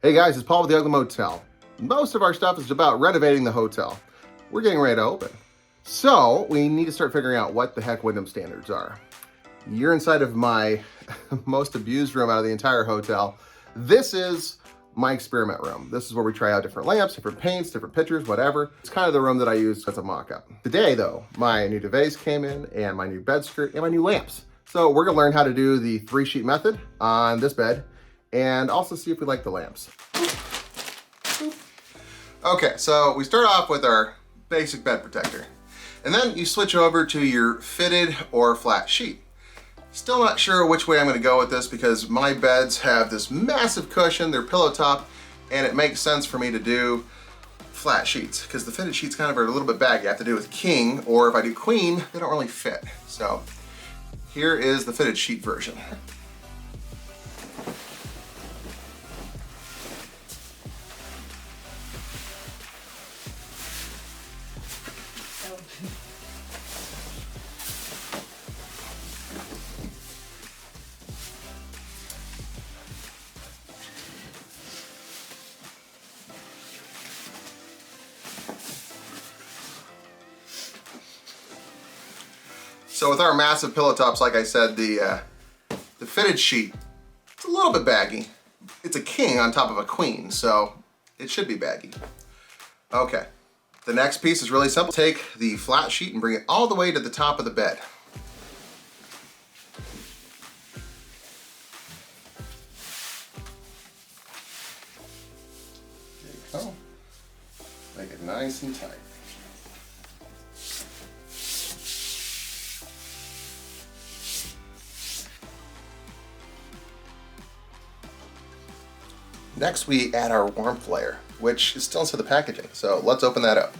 Hey guys, it's Paul with the Ugly Motel. Most of our stuff is about renovating the hotel. We're getting ready to open. So we need to start figuring out what the heck Wyndham standards are. You're inside of my most abused room out of the entire hotel. This is my experiment room. This is where we try out different lamps, different paints, different pictures, whatever. It's kind of the room that I use as a mock-up. Today though, my new duvets came in and my new bed skirt and my new lamps. So we're gonna learn how to do the 3-sheet method on this bed and also see if we like the lamps. Okay, so we start off with our basic bed protector. And then you switch over to your fitted or flat sheet. Still not sure which way I'm gonna go with this because my beds have this massive cushion, they're pillow top, and it makes sense for me to do flat sheets because the fitted sheets kind of are a little bit baggy. I have to do with king, or if I do queen, they don't really fit. So here is the fitted sheet version. So with our massive pillow tops, like I said, the fitted sheet, it's a little bit baggy. It's a king on top of a queen, so it should be baggy. Okay, the next piece is really simple. Take the flat sheet and bring it all the way to the top of the bed. There you go. Make it nice and tight. Next, we add our warmth layer, which is still inside the packaging. So let's open that up.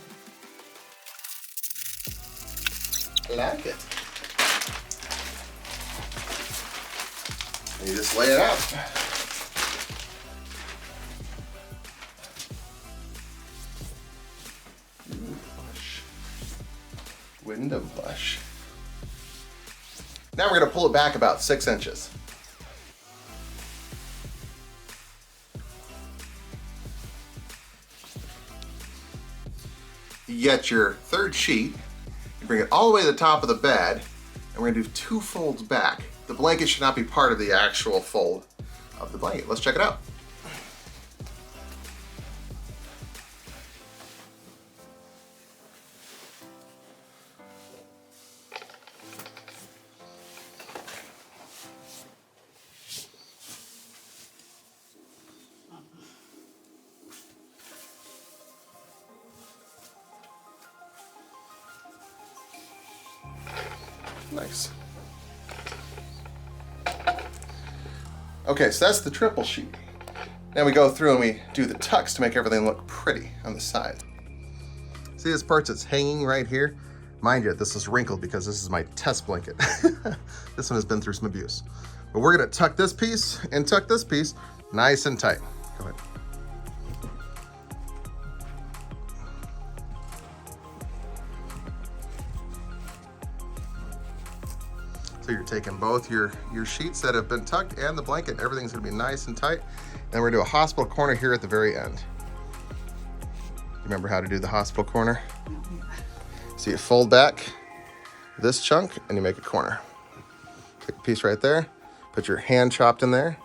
I like it. You just lay it out. Ooh, plush. Wyndham plush. Now we're going to pull it back about 6 inches. You get your third sheet, you bring it all the way to the top of the bed, and we're gonna do 2 folds back. The blanket should not be part of the actual fold of the blanket. Let's check it out. Nice. Okay, so that's the triple sheet. Now we go through and we do the tucks to make everything look pretty on the side. See this part that's hanging right here? Mind you, this is wrinkled because this is my test blanket. This one has been through some abuse. But we're gonna tuck this piece and tuck this piece nice and tight. Go ahead. So you're taking both your sheets that have been tucked and the blanket, everything's gonna be nice and tight. And we're gonna do a hospital corner here at the very end. Remember how to do the hospital corner? So you fold back this chunk and you make a corner. Take a piece right there, put your hand chopped in there.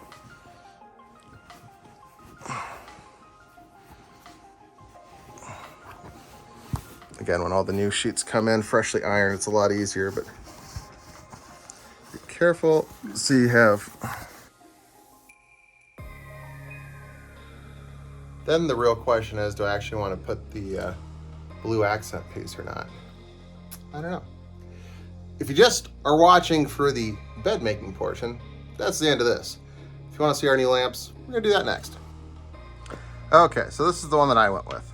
Again, when all the new sheets come in, freshly ironed, it's a lot easier, but careful. So you have, then the real question is, do I actually want to put the blue accent piece or not? I don't know. If you just are watching for the bed making portion, that's the end of this. If you want to see our new lamps, we're gonna do that next. Okay, so this is the one that I went with.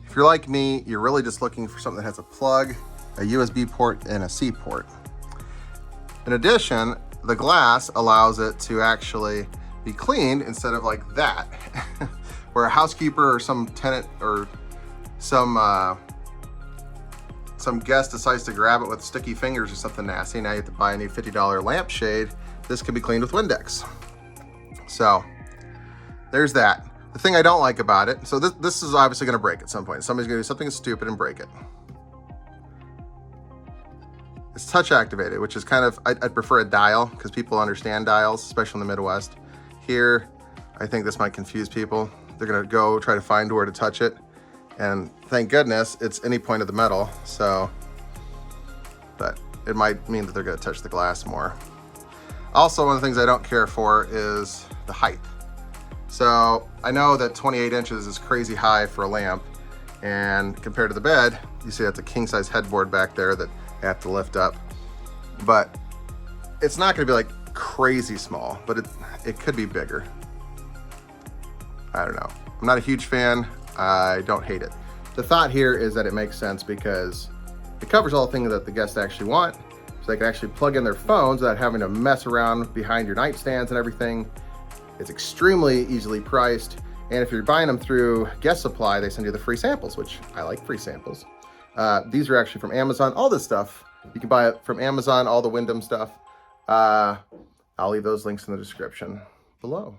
If you're like me, you're really just looking for something that has a plug, a USB port, and a C port. In addition, the glass allows it to actually be cleaned instead of like that, where a housekeeper or some tenant or some guest decides to grab it with sticky fingers or something nasty. Now you have to buy a new $50 lampshade. This can be cleaned with Windex. So there's that. The thing I don't like about it, so this is obviously going to break at some point. Somebody's going to do something stupid and break it. It's touch activated, which is kind of, I'd prefer a dial because people understand dials, especially in the Midwest. Here, I think this might confuse people. They're going to go try to find where to touch it. And thank goodness it's any point of the metal. So, but it might mean that they're going to touch the glass more. Also, one of the things I don't care for is the height. So I know that 28 inches is crazy high for a lamp, and compared to the bed, you see that's a king size headboard back there that I have to lift up. But it's not gonna be like crazy small, but it could be bigger. I don't know. I'm not a huge fan. I don't hate it. The thought here is that it makes sense because it covers all the things that the guests actually want. So they can actually plug in their phones without having to mess around behind your nightstands and everything. It's extremely easily priced. And if you're buying them through Guest Supply, they send you the free samples, which I like free samples. These are actually from Amazon. All this stuff, you can buy it from Amazon, all the Wyndham stuff. I'll leave those links in the description below.